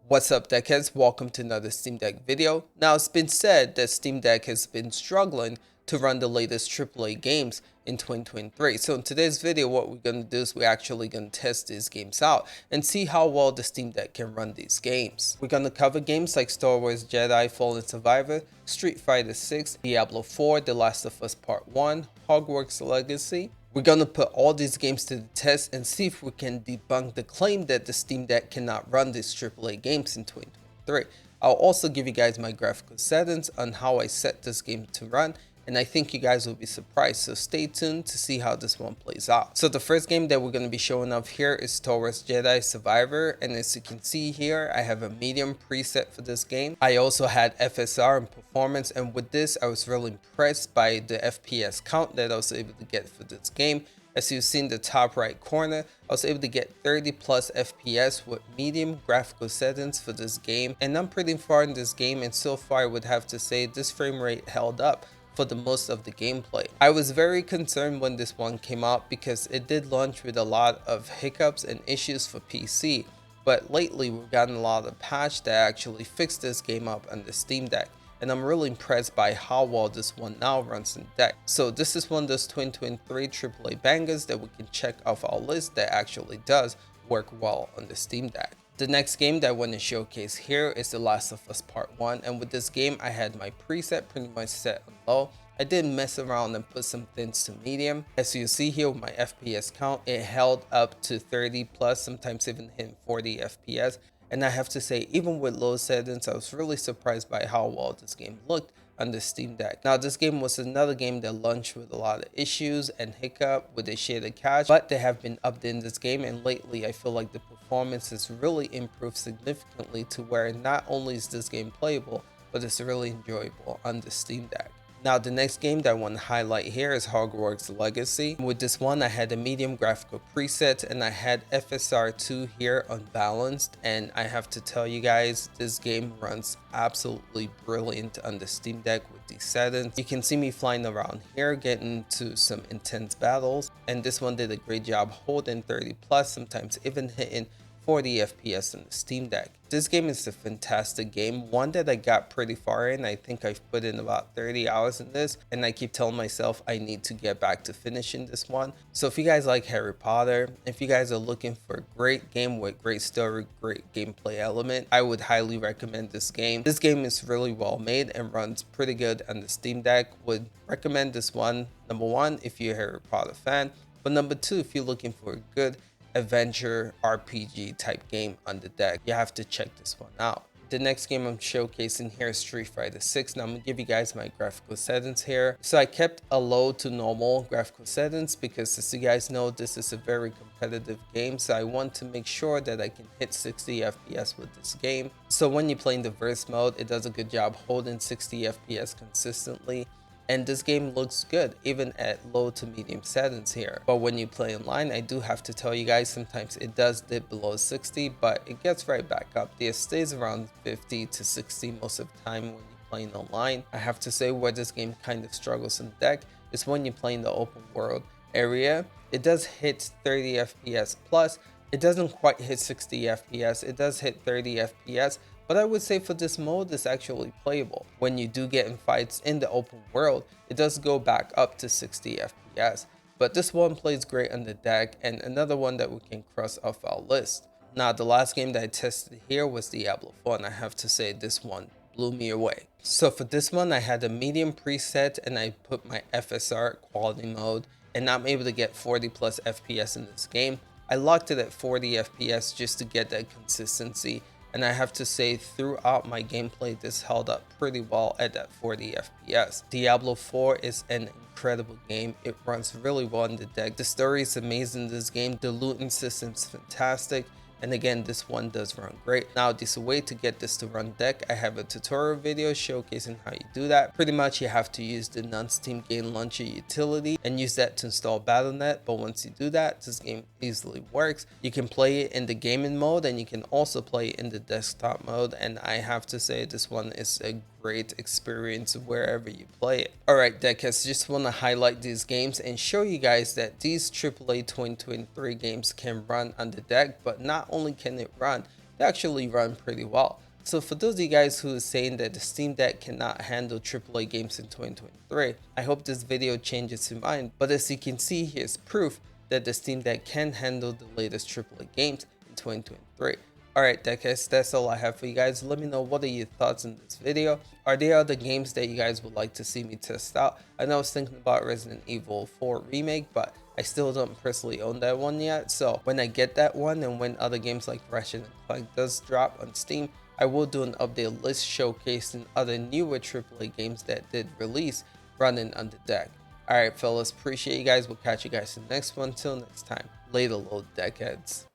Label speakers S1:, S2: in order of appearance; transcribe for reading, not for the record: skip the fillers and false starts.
S1: What's up, Deckheads? Welcome to another Steam Deck video. Now, it's been said that Steam Deck has been struggling to run the latest AAA games in 2023. So in today's video, what we're going to do is we're actually going to test these games out and see how well the Steam Deck can run these games. We're going to cover games like Star Wars Jedi Fallen Survivor, Street Fighter 6, Diablo 4, The Last of Us Part 1, Hogwarts Legacy. We're going to put all these games to the test and see if we can debunk the claim that the Steam Deck cannot run these AAA games in 2023. I'll also give you guys my graphical settings on how I set this game to run, and I think you guys will be surprised, so stay tuned to see how this one plays out. So the first game that we're going to be showing off here is Star Wars Jedi Survivor, and as you can see here, I have a medium preset for this game. I also had FSR and performance, and with this I was really impressed by the FPS count that I was able to get for this game. As you see in the top right corner, I was able to get 30 plus FPS with medium graphical settings for this game, and I'm pretty far in this game, and so far I would have to say this frame rate held up for the most of the gameplay. I was very concerned when this one came out because it did launch with a lot of hiccups and issues for PC, but lately we've gotten a lot of patch that actually fixed this game up on the Steam Deck, and I'm really impressed by how well this one now runs in deck. So this is one of those 2023 AAA bangers that we can check off our list that actually does work well on the Steam Deck. The next game that I want to showcase here is The Last of Us Part 1, and with this game I had my preset pretty much set on low. I did mess around and put some things to medium. As you see here with my FPS count, it held up to 30 plus, sometimes even hitting 40 FPS. And I have to say, even with low settings, I was really surprised by how well this game looked on the Steam Deck. Now, this game was another game that launched with a lot of issues and hiccup with the shaded cache, but they have been updating this game, and lately I feel like the performance has really improved significantly to where not only is this game playable, but it's really enjoyable on the Steam Deck. Now, the next game that I want to highlight here is Hogwarts Legacy. With this one, I had a medium graphical preset and I had FSR2 here unbalanced, and I have to tell you guys, this game runs absolutely brilliant on the Steam Deck with these settings. You can see me flying around here, getting to some intense battles, and this one did a great job holding 30 plus, sometimes even hitting 40 FPS on the Steam Deck. This game is a fantastic game, one that I got pretty far in. I think I've put in about 30 hours in this, and I keep telling myself I need to get back to finishing this one. So if you guys like Harry Potter, if you guys are looking for a great game with great story, great gameplay element, I would highly recommend this game. This game is really well made and runs pretty good on the Steam Deck. Would recommend this one, number one, if you're a Harry Potter fan, but number two, if you're looking for a good adventure RPG type game on the deck, you have to check this one out. The next game I'm showcasing here is Street Fighter 6. Now I'm gonna give you guys my graphical settings here. So I kept a low to normal graphical settings because, as you guys know, this is a very competitive game, so I want to make sure that I can hit 60 FPS with this game. So when you play in the verse mode, it does a good job holding 60 FPS consistently, and this game looks good even at low to medium settings here. But when you play online, I do have to tell you guys, sometimes it does dip below 60, but it gets right back up. It stays around 50 to 60 most of the time when you're playing online. I have to say where this game kind of struggles on deck is when you play in the open world area. It does hit 30 FPS plus. It doesn't quite hit 60 FPS. It does hit 30 FPS. But I would say for this mode, it's actually playable. When you do get in fights in the open world, it does go back up to 60 FPS. But this one plays great on the deck, and another one that we can cross off our list. Now, the last game that I tested here was Diablo 4, and I have to say this one blew me away. So for this one, I had a medium preset and I put my FSR quality mode, and I'm able to get 40 plus FPS in this game. I locked it at 40 FPS just to get that consistency. And I have to say, throughout my gameplay, this held up pretty well at that 40 FPS. Diablo 4 is an incredible game. It runs really well on the deck. The story is amazing in this game. The looting system is fantastic. And again, this one does run great. Now, there's a way to get this to run deck. I have a tutorial video showcasing how you do that. Pretty much you have to use the non-Steam Game Launcher utility and use that to install Battle.net. But once you do that, this game easily works. You can play it in the gaming mode, and you can also play it in the desktop mode. And I have to say, this one is a great experience wherever you play it. Alright, Deckheads, just want to highlight these games and show you guys that these AAA 2023 games can run on the deck, but not only can it run, they actually run pretty well. So for those of you guys who is saying that the Steam Deck cannot handle AAA games in 2023, I hope this video changes your mind. But as you can see, here's proof that the Steam Deck can handle the latest AAA games in 2023. Alright guys, that's all I have for you guys. Let me know what are your thoughts on this video. Are there other games that you guys would like to see me test out? I know I was thinking about Resident Evil 4 Remake, but I still don't personally own that one yet. So when I get that one and when other games like Ratchet & Clank does drop on Steam, I will do an update list showcasing other newer AAA games that did release running on the deck. Alright fellas, appreciate you guys. We'll catch you guys in the next one. Till next time, later little deckheads.